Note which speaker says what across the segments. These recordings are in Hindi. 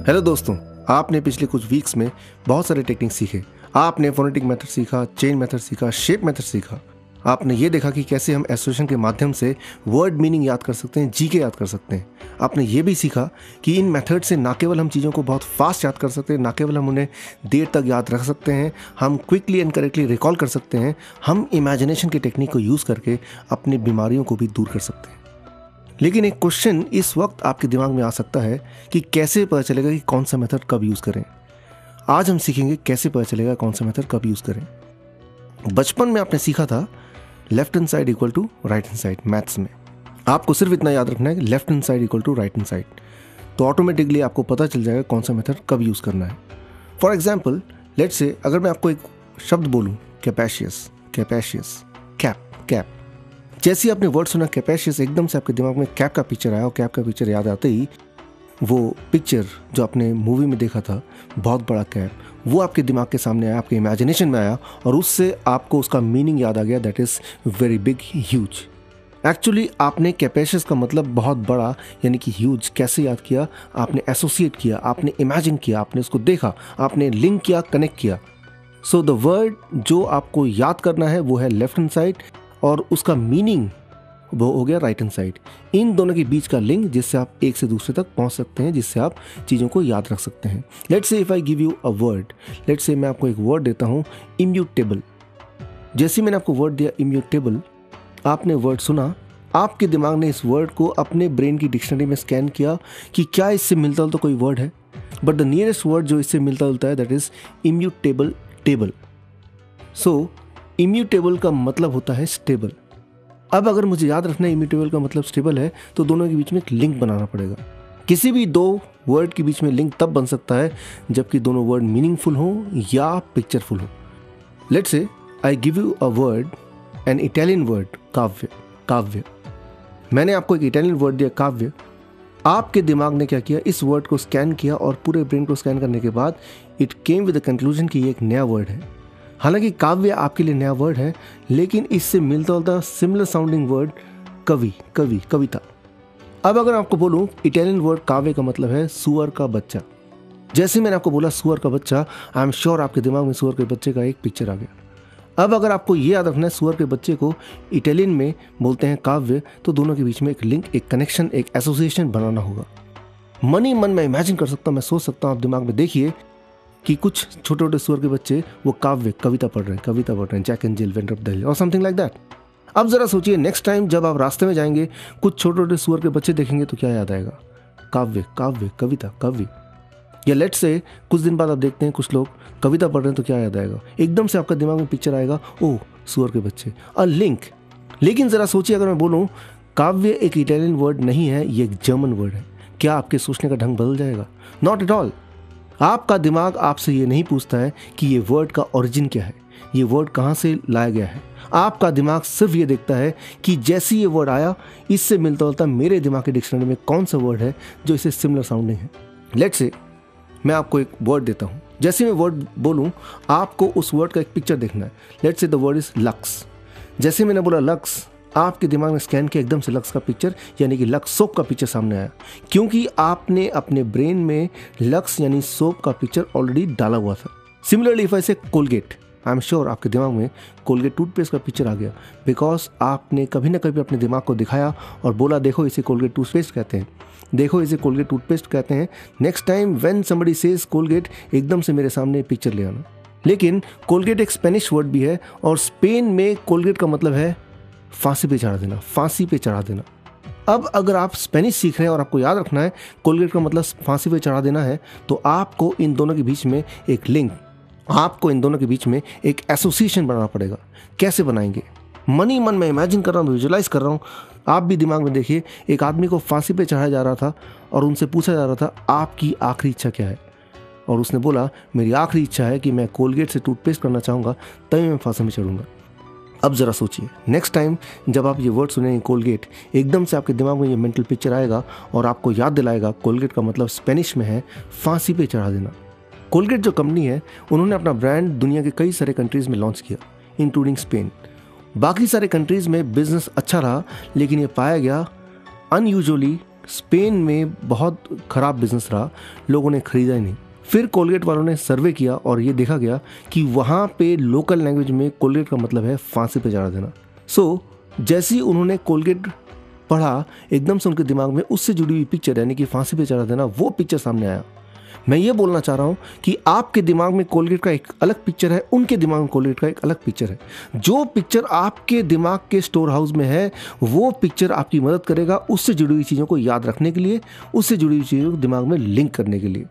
Speaker 1: हेलो दोस्तों, आपने पिछले कुछ वीक्स में बहुत सारे टेक्निक सीखे। आपने फोनेटिक मेथड सीखा, चेन मेथड सीखा, शेप मेथड सीखा। आपने ये देखा कि कैसे हम एसोसिएशन के माध्यम से वर्ड मीनिंग याद कर सकते हैं, जीके याद कर सकते हैं। आपने ये भी सीखा कि इन मेथड से ना केवल हम चीज़ों को बहुत फास्ट याद कर सकते हैं, ना केवल हम उन्हें देर तक याद रख सकते हैं, हम क्विकली एंड करेक्टली रिकॉल कर सकते हैं, हम इमेजिनेशन की टेक्निक को यूज़ करके अपनी बीमारियों को भी दूर कर सकते हैं। लेकिन एक क्वेश्चन इस वक्त आपके दिमाग में आ सकता है कि कैसे पता चलेगा कि कौन सा मेथड कब यूज़ करें। आज हम सीखेंगे कैसे पता चलेगा कौन सा मेथड कब यूज़ करें। बचपन में आपने सीखा था left hand side equal to right hand side. Maths में आपको सिर्फ इतना याद रखना है कि left hand side equal to right hand side, तो ऑटोमेटिकली आपको पता चल जाएगा कौन सा मेथड कब यूज़ करना है। फॉर एग्जाम्पल, लेट से अगर मैं आपको एक शब्द बोलूँ कैपेशियस, कैपेशियस, कैप, कैप, जैसे ही आपने वर्ड सुना कैपेशियस, एकदम से आपके दिमाग में कैप का पिक्चर आया और कैप का पिक्चर याद आते ही वो पिक्चर जो आपने मूवी में देखा था, बहुत बड़ा कैप, वो आपके दिमाग के सामने आया, आपके इमेजिनेशन में आया और उससे आपको उसका मीनिंग याद आ गया, that is very big, huge. Actually आपने कैपेशियस का मतलब बहुत बड़ा यानी कि ह्यूज कैसे याद किया? आपने एसोसिएट किया, आपने इमेजिन किया, आपने उसको देखा, आपने लिंक किया, कनेक्ट किया। सो द वर्ड जो आपको याद करना है वो है लेफ्ट हैंड साइड और उसका मीनिंग वो हो गया राइट हैंड साइड। इन दोनों के बीच का लिंक जिससे आप एक से दूसरे तक पहुंच सकते हैं, जिससे आप चीज़ों को याद रख सकते हैं। Let's say if I give you a word, let's say मैं आपको एक वर्ड देता हूं इम्यूटेबल। जैसे मैंने आपको वर्ड दिया इम्यूटेबल, आपने वर्ड सुना, आपके दिमाग ने इस वर्ड को अपने ब्रेन की डिक्शनरी में स्कैन किया कि क्या इससे मिलता जुलता कोई वर्ड है, बट द नियरेस्ट वर्ड जो इससे मिलता जुलता है that is immutable, table. So immutable का मतलब होता है स्टेबल। अब अगर मुझे याद रखना है इम्यूटेबल का मतलब स्टेबल है, तो दोनों के बीच में एक लिंक बनाना पड़ेगा। किसी भी दो वर्ड के बीच में लिंक तब बन सकता है जबकि दोनों वर्ड मीनिंगफुल हो या पिक्चरफुल हो। Let's say I give you a word, an Italian word, काव्य, काव्य। मैंने आपको एक इटालियन वर्ड दिया काव्य। आपके दिमाग ने क्या किया, इस वर्ड को स्कैन किया और पूरे ब्रेन को स्कैन करने के बाद it came with the conclusion कि ये एक नया वर्ड है। हालांकि काव्य आपके लिए नया वर्ड है, लेकिन इससे मिलता जुलता सिमिलर साउंडिंग वर्ड कवि, कवि, कविता। अब अगर आपको बोलूं इटालियन वर्ड काव्य का मतलब है सुअर का बच्चा। जैसे मैंने आपको बोला सुअर का बच्चा, आई एम श्योर आपके दिमाग में सुअर के बच्चे का एक पिक्चर आ गया। अब अगर आपको ये याद रखना है सुअर के बच्चे को इटालियन में बोलते हैं काव्य, तो दोनों के बीच में एक लिंक, एक कनेक्शन, एक एसोसिएशन बनाना होगा। मन ही मन में इमेजिन कर सकता हूँ, मैं सोच सकता हूँ, आप दिमाग में देखिए कि कुछ छोटे छोटे सुअर के बच्चे वो काव्य, कविता पढ़ रहे हैं, कविता पढ़ रहे हैं, Jack and Jill went up the hill और समथिंग लाइक दैट। अब जरा सोचिए, नेक्स्ट टाइम जब आप रास्ते में जाएंगे, कुछ छोटे छोटे सुअर के बच्चे देखेंगे तो क्या याद आएगा? काव्य, काव्य, कविता, कवि। या लेट्स से कुछ दिन बाद आप देखते हैं कुछ लोग कविता पढ़ रहे हैं तो क्या याद आएगा? एकदम से आपका दिमाग में पिक्चर आएगा, ओह सुअर के बच्चे, अ लिंक। लेकिन जरा सोचिए, अगर मैं बोलूँ काव्य एक इटालियन वर्ड नहीं है, ये एक जर्मन वर्ड है, क्या आपके सोचने का ढंग बदल जाएगा? Not at all. आपका दिमाग आपसे ये नहीं पूछता है कि ये वर्ड का ओरिजिन क्या है, ये वर्ड कहाँ से लाया गया है। आपका दिमाग सिर्फ ये देखता है कि जैसे ये वर्ड आया, इससे मिलता जुलता मेरे दिमाग की डिक्शनरी में कौन सा वर्ड है जो इससे सिमिलर साउंडिंग है। लेट्स से मैं आपको एक वर्ड देता हूँ, जैसे मैं वर्ड बोलूँ आपको उस वर्ड का एक पिक्चर देखना है। Let's say the word is lux. जैसे मैंने बोला लक्स, आपके दिमाग में स्कैन किया, एकदम से लक्स का पिक्चर यानी कि लक्स सोप का पिक्चर सामने आया, क्योंकि आपने अपने ब्रेन में लक्स यानी सोप का पिक्चर ऑलरेडी डाला हुआ था। सिमिलरली इफ आई से कोलगेट, आई एम श्योर आपके दिमाग में कोलगेट टूथपेस्ट का पिक्चर आ गया, बिकॉज आपने कभी ना कभी अपने दिमाग को दिखाया और बोला देखो इसे कोलगेट टूथपेस्ट कहते हैं, देखो इसे कोलगेट टूथपेस्ट कहते हैं। Next time when somebody says Colgate, एकदम से मेरे सामने पिक्चर ले आना। लेकिन कोलगेट एक स्पेनिश वर्ड भी है और स्पेन में कोलगेट का मतलब है फांसी पे चढ़ा देना, फांसी पे चढ़ा देना। अब अगर आप स्पेनिश सीख रहे हैं और आपको याद रखना है कोलगेट का मतलब फांसी पे चढ़ा देना है, तो आपको इन दोनों के बीच में एक लिंक, आपको इन दोनों के बीच में एक एसोसिएशन बनाना पड़ेगा। कैसे बनाएंगे? मन ही मन में इमेजिन कर रहा हूँ, विजुलाइज कर रहा हूँ। आप भी दिमाग में देखिए, एक आदमी को फांसी पे चढ़ाया जा रहा था और उनसे पूछा जा रहा था आपकी आखिरी इच्छा क्या है, और उसने बोला मेरी आखिरी इच्छा है कि मैं कोलगेट से टूथपेस्ट करना चाहूँगा, तभी मैं फांसी में चढ़ूँगा। अब ज़रा सोचिए, नेक्स्ट टाइम जब आप ये वर्ड सुनेंगे कोलगेट, एकदम से आपके दिमाग में ये मेंटल पिक्चर आएगा और आपको याद दिलाएगा कोलगेट का मतलब स्पेनिश में है फांसी पे चढ़ा देना। कोलगेट जो कंपनी है, उन्होंने अपना ब्रांड दुनिया के कई सारे कंट्रीज़ में लॉन्च किया, इंक्लूडिंग स्पेन। बाकी सारे कंट्रीज़ में बिजनेस अच्छा रहा, लेकिन ये पाया गया अनयूजुअली स्पेन में बहुत ख़राब बिजनेस रहा, लोगों ने ख़रीदा ही नहीं। फिर कोलगेट वालों ने सर्वे किया और ये देखा गया कि वहाँ पे लोकल लैंग्वेज में कोलगेट का मतलब है फांसी पे चढ़ा देना। सो जैसे ही उन्होंने कोलगेट पढ़ा, एकदम से उनके दिमाग में उससे जुड़ी हुई पिक्चर, यानी कि फांसी पे चढ़ा देना, वो पिक्चर सामने आया। मैं ये बोलना चाह रहा हूँ कि आपके दिमाग में कोलगेट का एक अलग पिक्चर है, उनके दिमाग में कोलगेट का एक अलग पिक्चर है। जो पिक्चर आपके दिमाग के स्टोर हाउस में है, वो पिक्चर आपकी मदद करेगा उससे जुड़ी हुई चीज़ों को याद रखने के लिए, उससे जुड़ी हुई चीज़ों को दिमाग में लिंक करने के लिए।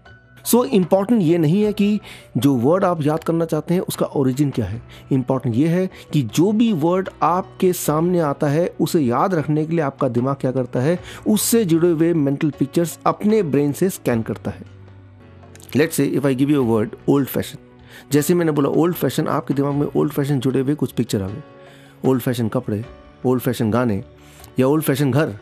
Speaker 1: सो इम्पॉर्टेंट ये नहीं है कि जो वर्ड आप याद करना चाहते हैं उसका ओरिजिन क्या है। इम्पॉर्टेंट ये है कि जो भी वर्ड आपके सामने आता है उसे याद रखने के लिए आपका दिमाग क्या करता है, उससे जुड़े हुए मेंटल पिक्चर्स अपने ब्रेन से स्कैन करता है। Let's say if I give you a word old fashion, जैसे मैंने बोला ओल्ड फैशन, आपके दिमाग में ओल्ड फैशन जुड़े हुए कुछ पिक्चर आ गए। ओल्ड फैशन कपड़े, ओल्ड फैशन गाने या ओल्ड फैशन घर।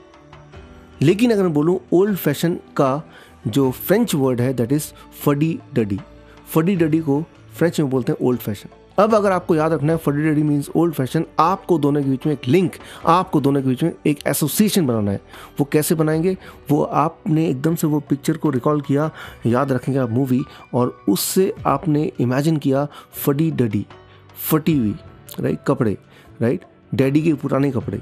Speaker 1: लेकिन अगर मैं बोलूँ ओल्ड फैशन का जो फ्रेंच वर्ड है दैट इज फडी डडी। फडी डडी को फ्रेंच में बोलते हैं ओल्ड फैशन। अब अगर आपको याद रखना है फडी डडी मीन्स ओल्ड फैशन, आपको दोनों के बीच में एक लिंक, आपको दोनों के बीच में एक एसोसिएशन बनाना है। वो कैसे बनाएंगे? वो आपने एकदम से वो पिक्चर को रिकॉल किया, याद रखेंगे आप मूवी, और उससे आपने इमेजिन किया फडी डडी, फटी हुई, राइट, कपड़े, राइट, डैडी के पुराने कपड़े,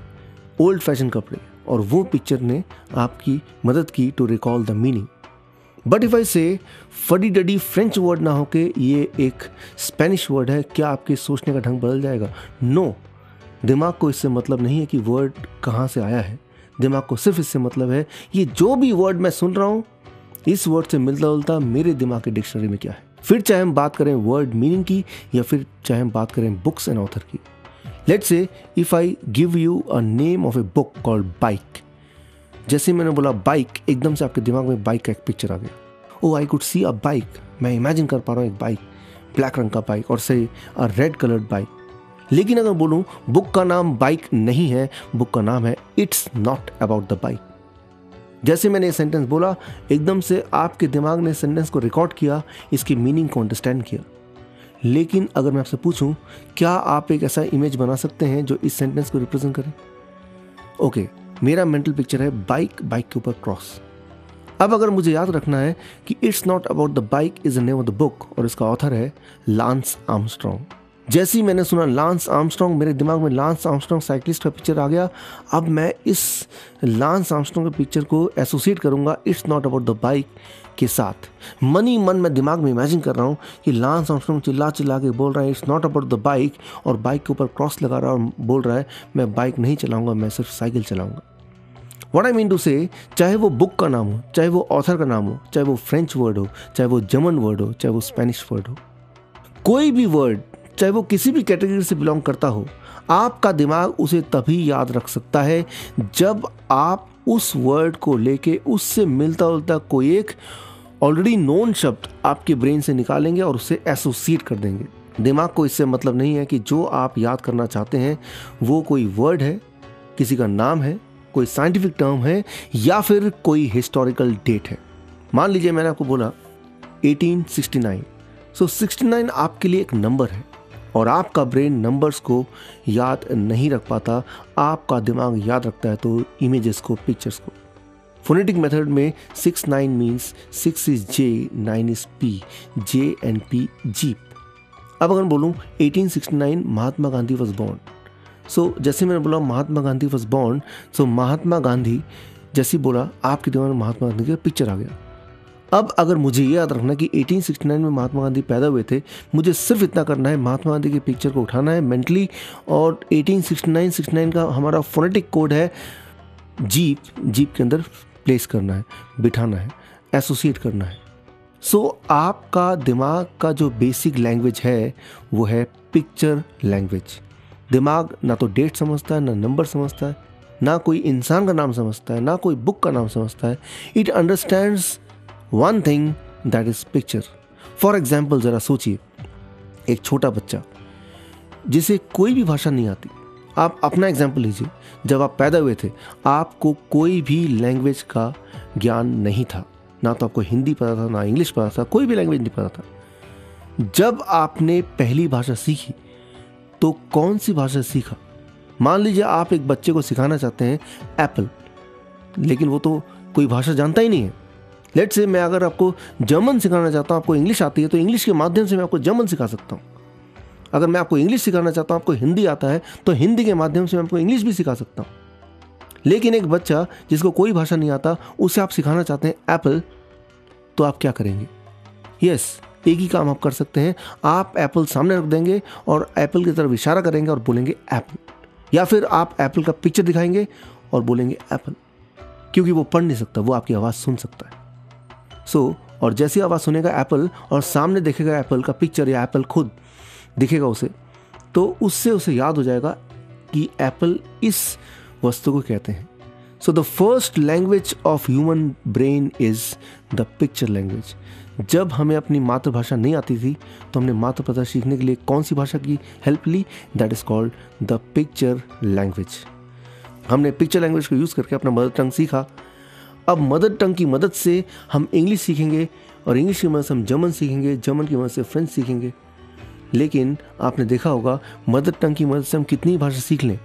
Speaker 1: ओल्ड फैशन कपड़े, और वो पिक्चर ने आपकी मदद की to recall the meaning. But if I say fuddy डडी French word ना होके ये एक स्पेनिश वर्ड है, क्या आपके सोचने का ढंग बदल जाएगा? नो, दिमाग को इससे मतलब नहीं है कि वर्ड कहाँ से आया है। दिमाग को सिर्फ इससे मतलब है ये जो भी वर्ड मैं सुन रहा हूँ इस वर्ड से मिलता जुलता मेरे दिमाग के डिक्शनरी में क्या है। फिर चाहे हम बात करें वर्ड मीनिंग की या फिर चाहे हम बात करें बुक्स एंड ऑथर की। Let's say if I give you a name of a book called bike. जैसे मैंने बोला बाइक, एकदम से आपके दिमाग में बाइक का एक पिक्चर आ गया। Oh I could see a bike, मैं इमेजिन कर पा रहा हूँ एक बाइक, ब्लैक रंग का बाइक और से अ रेड कलर्ड बाइक। लेकिन अगर बोलूँ बुक का नाम बाइक नहीं है, बुक का नाम है it's not about the bike. जैसे मैंने ये सेंटेंस बोला, एकदम से आपके दिमाग ने सेंटेंस को रिकॉर्ड किया, इसकी मीनिंग को अंडरस्टैंड किया। लेकिन अगर मैं आपसे पूछूं, क्या आप एक ऐसा इमेज बना सकते हैं जो इस सेंटेंस को रिप्रेजेंट करे? ओके, मेरा मेंटल पिक्चर है बाइक, बाइक के ऊपर क्रॉस। अब अगर मुझे याद रखना है कि it's not about the bike is the name of the book और इसका ऑथर है लांस आर्मस्ट्रॉन्ग। जैसे ही मैंने सुना लांस आर्मस्ट्रॉन्ग, मेरे दिमाग में लांस आर्मस्ट्रॉन्ग साइकिलिस्ट का पिक्चर आ गया। अब मैं इस लांस आर्मस्ट्रॉन्ग के पिक्चर को एसोसिएट करूंगा it's not about the bike के साथ। मन ही मन मैं दिमाग में इमेजिन कर रहा हूँ कि लांस आर्मस्ट्रॉन्ग चिल्ला चिल्ला के बोल रहा है it's not about the bike, और बाइक के ऊपर क्रॉस लगा रहा है और बोल रहा है मैं बाइक नहीं चलाऊंगा, मैं सिर्फ साइकिल चलाऊंगा। व्हाट आई मीन टू से, चाहे वो बुक का नाम हो, चाहे वो ऑथर का नाम हो, चाहे वो फ्रेंच वर्ड हो, चाहे वो जर्मन वर्ड हो, चाहे वो स्पेनिश वर्ड हो, कोई भी वर्ड, चाहे वो किसी भी कैटेगरी से बिलोंग करता हो, आपका दिमाग उसे तभी याद रख सकता है जब आप उस वर्ड को लेके उससे मिलता जुलता कोई एक ऑलरेडी नोन शब्द आपके ब्रेन से निकालेंगे और उससे एसोसिएट कर देंगे। दिमाग को इससे मतलब नहीं है कि जो आप याद करना चाहते हैं वो कोई वर्ड है, किसी का नाम है, कोई साइंटिफिक टर्म है या फिर कोई हिस्टोरिकल डेट है। मान लीजिए मैंने आपको बोला 1869, सो 69 आपके लिए एक नंबर है और आपका ब्रेन नंबर्स को याद नहीं रख पाता, आपका दिमाग याद रखता है तो इमेजेस को, पिक्चर्स को। फोनेटिक मेथड में 69 means 6 is J, 9 is P, J and P jeep. अब अगर बोलूँ 1869 महात्मा गांधी वॉज बॉर्न, सो जैसे मैंने बोला महात्मा गांधी वॉज बॉर्न, सो महात्मा गांधी जैसे बोला आपके दिमाग में महात्मा गांधी का पिक्चर आ गया। अब अगर मुझे ये याद रखना कि 1869 में महात्मा गांधी पैदा हुए थे, मुझे सिर्फ इतना करना है, महात्मा गांधी के पिक्चर को उठाना है मेंटली और 1869 का हमारा फोनेटिक कोड है जीप, जीप के अंदर प्लेस करना है, बिठाना है, एसोसिएट करना है। सो आपका दिमाग का जो बेसिक लैंग्वेज है वो है पिक्चर लैंग्वेज। दिमाग ना तो डेट समझता है, ना नंबर समझता है, ना कोई इंसान का नाम समझता है, ना कोई बुक का नाम समझता है। It understands one thing that is picture. For example ज़रा सोचिए, एक छोटा बच्चा जिसे कोई भी भाषा नहीं आती, आप अपना एग्जाम्पल लीजिए, जब आप पैदा हुए थे आपको कोई भी लैंग्वेज का ज्ञान नहीं था, ना तो आपको हिंदी पता था, ना इंग्लिश पता था, कोई भी लैंग्वेज नहीं पता था। जब आपने पहली भाषा सीखी तो कौन सी भाषा सीखा? मान लीजिए आप एक बच्चे को सिखाना चाहते हैं एप्पल, लेकिन वो तो कोई भाषा जानता ही नहीं है। लेट्स से मैं अगर आपको जर्मन सिखाना चाहता हूँ, आपको इंग्लिश आती है, तो इंग्लिश के माध्यम से मैं आपको जर्मन सिखा सकता हूँ। अगर मैं आपको इंग्लिश सिखाना चाहता हूँ, आपको हिंदी आता है, तो हिंदी के माध्यम से मैं आपको इंग्लिश भी सिखा सकता हूँ। लेकिन एक बच्चा जिसको कोई भाषा नहीं आता, उसे आप सिखाना चाहते हैं एप्पल, तो आप क्या करेंगे? यस, एक ही काम आप कर सकते हैं, आप एप्पल सामने रख देंगे और एप्पल की तरफ इशारा करेंगे और बोलेंगे एप्पल, या फिर आप एप्पल का पिक्चर दिखाएंगे और बोलेंगे एप्पल, क्योंकि वो पढ़ नहीं सकता, वो आपकी आवाज़ सुन सकता है। और जैसी आवाज़ सुनेगा एप्पल और सामने देखेगा एप्पल का पिक्चर या एप्पल खुद दिखेगा उसे, तो उससे उसे याद हो जाएगा कि एप्पल इस वस्तु को कहते हैं। So the first language of human brain is the picture language. जब हमें अपनी मातृभाषा नहीं आती थी, तो हमने मातृभाषा सीखने के लिए कौन सी भाषा की हेल्प ली? That is called the picture language. हमने पिक्चर लैंग्वेज को यूज़ करके अपना मदर टंग सीखा। अब मदर टंग की मदद से हम इंग्लिश सीखेंगे, और इंग्लिश की मदद से हम जर्मन सीखेंगे, जर्मन की मदद से फ्रेंच सीखेंगे। लेकिन आपने देखा होगा, मदर टंग की मदद से हम कितनी भाषा सीख लें,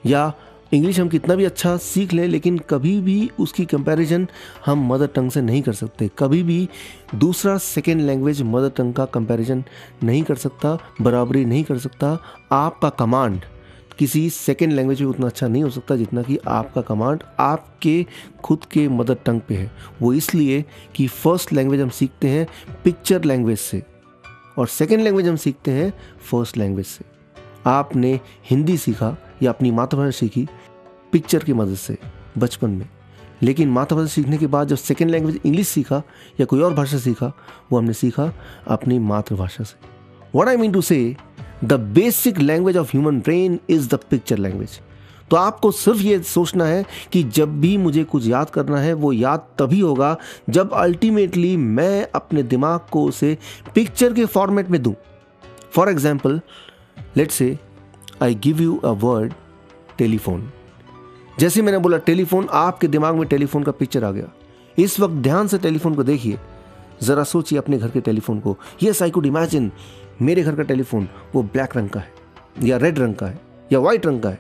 Speaker 1: या इंग्लिश हम कितना भी अच्छा सीख लें, लेकिन कभी भी उसकी कंपैरिजन हम मदर टंग से नहीं कर सकते। कभी भी दूसरा सेकेंड लैंग्वेज मदर टंग का कंपैरिजन नहीं कर सकता, बराबरी नहीं कर सकता। आपका कमांड किसी सेकेंड लैंग्वेज में उतना अच्छा नहीं हो सकता जितना कि आपका कमांड आपके खुद के मदर टंग पे है। वो इसलिए कि फर्स्ट लैंग्वेज हम सीखते हैं पिक्चर लैंग्वेज से, और सेकेंड लैंग्वेज हम सीखते हैं फर्स्ट लैंग्वेज से। आपने हिंदी सीखा या अपनी मातृभाषा सीखी पिक्चर की मदद से बचपन में, लेकिन मातृभाषा सीखने के बाद जब सेकेंड लैंग्वेज इंग्लिश सीखा या कोई और भाषा सीखा, वो हमने सीखा अपनी मातृभाषा से। व्हाट आई मीन टू से, the basic language of human brain is the picture language. तो आपको सिर्फ ये सोचना है कि जब भी मुझे कुछ याद करना है, वो याद तभी होगा जब अल्टीमेटली मैं अपने दिमाग को उसे पिक्चर के फॉर्मेट में दूं। For example, let's say I give you a word telephone. जैसे मैंने बोला टेलीफोन, आपके दिमाग में टेलीफोन का पिक्चर आ गया। इस वक्त ध्यान से टेलीफोन को देखिए, ज़रा सोचिए अपने घर के टेलीफोन को। यस, आई कुड इमेजिन मेरे घर का टेलीफोन वो ब्लैक रंग का है, या रेड रंग का है, या वाइट रंग का है।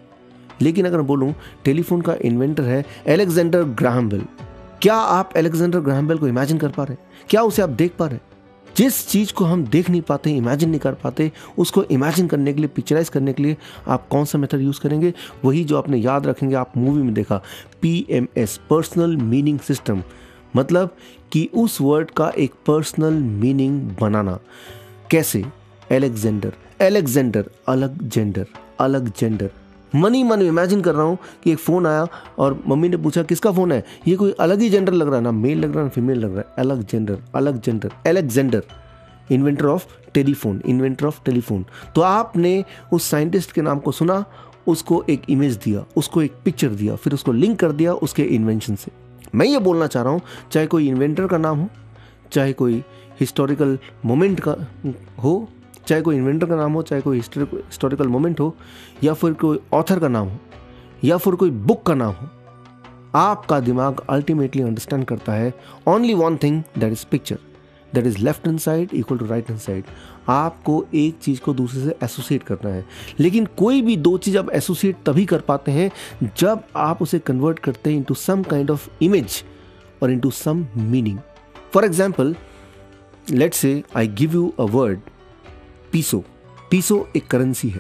Speaker 1: लेकिन अगर बोलूं टेलीफोन का इन्वेंटर है अलेक्जेंडर ग्राहम बेल, क्या आप अलेक्जेंडर ग्राहम बेल को इमेजिन कर पा रहे हैं? क्या उसे आप देख पा रहे हैं? जिस चीज़ को हम देख नहीं पाते, इमेजिन नहीं कर पाते, उसको इमेजिन करने के लिए, पिक्चराइज करने के लिए आप कौन सा मेथड यूज़ करेंगे? वही जो आपने याद रखेंगे, आप मूवी में देखा, PMS, पर्सनल मीनिंग सिस्टम। मतलब कि उस वर्ड का एक पर्सनल मीनिंग बनाना। कैसे? एलेक्जेंडर, अलग जेंडर। मन ही मन इमेजिन कर रहा हूँ कि एक फ़ोन आया और मम्मी ने पूछा किसका फ़ोन है, ये कोई अलग ही जेंडर लग रहा है, ना मेल लग रहा है ना फीमेल लग रहा है, अलग gender. Alexander, inventor of telephone. तो आपने उस साइंटिस्ट के नाम को सुना, उसको एक इमेज दिया, उसको एक पिक्चर दिया, फिर उसको लिंक कर दिया उसके इन्वेंशन से। मैं ये बोलना चाह रहा हूँ, चाहे कोई इन्वेंटर का नाम हो, चाहे कोई हिस्टोरिकल मोमेंट का हो, चाहे कोई इन्वेंटर का नाम हो, चाहे कोई हिस्टोरिकल मोमेंट हो, या फिर कोई ऑथर का नाम हो, या फिर कोई बुक का नाम हो, आपका दिमाग अल्टीमेटली अंडरस्टैंड करता है only one thing, that is picture, that is left hand side equal to right hand side. आपको एक चीज़ को दूसरे से एसोसिएट करना है, लेकिन कोई भी दो चीज़ आप एसोसिएट तभी कर पाते हैं जब आप उसे कन्वर्ट करते हैं into some kind of image और into some meaning. For example, let's say I give you a word peso एक करेंसी है,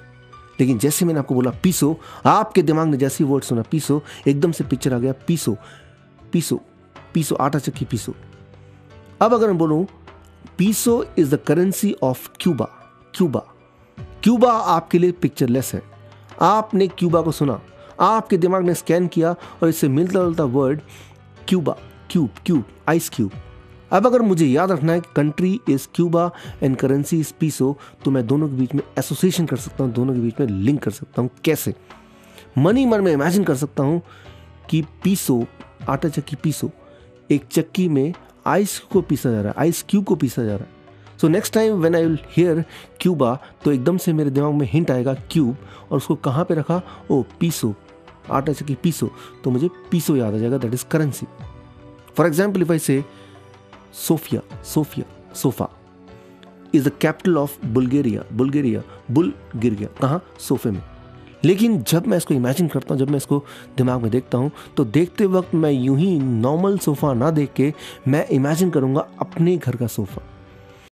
Speaker 1: लेकिन जैसे मैंने आपको बोला पीसो, आपके दिमाग ने जैसे वर्ड सुना पीसो, एकदम से पिक्चर आ गया पीसो, आटा चक्की पीसो। अब अगर मैं बोलूं peso is the currency of Cuba आपके लिए पिक्चरलेस है। आपने क्यूबा को सुना, आपके दिमाग ने स्कैन किया और इससे मिलता जुलता वर्ड क्यूब, आइस क्यूब। अब अगर मुझे याद रखना है कि country is Cuba and currency is peso, तो मैं दोनों के बीच में एसोसिएशन कर सकता हूँ, दोनों के बीच में लिंक कर सकता हूँ। कैसे? मन ही मन में इमेजिन कर सकता हूँ कि पीसो, आटा चक्की पीसो, एक चक्की में आइस को पीसा जा रहा है, आइस क्यूब को पीसा जा रहा है। So next time when I will hear Cuba, तो एकदम से मेरे दिमाग में हिंट आएगा क्यूब, और उसको कहाँ पे रखा? ओ पीसो, आटा चक्की पीसो, तो मुझे पीसो याद आ जाएगा, that is currency. For example, if I say sofa is the capital of Bulgaria, bull गिर गया कहाँ? सोफे में। लेकिन जब मैं इसको इमेजिन करता हूँ, जब मैं इसको दिमाग में देखता हूँ, तो देखते वक्त मैं यूं ही नॉर्मल सोफ़ा ना देख के मैं इमेजिन करूँगा अपने घर का सोफ़ा।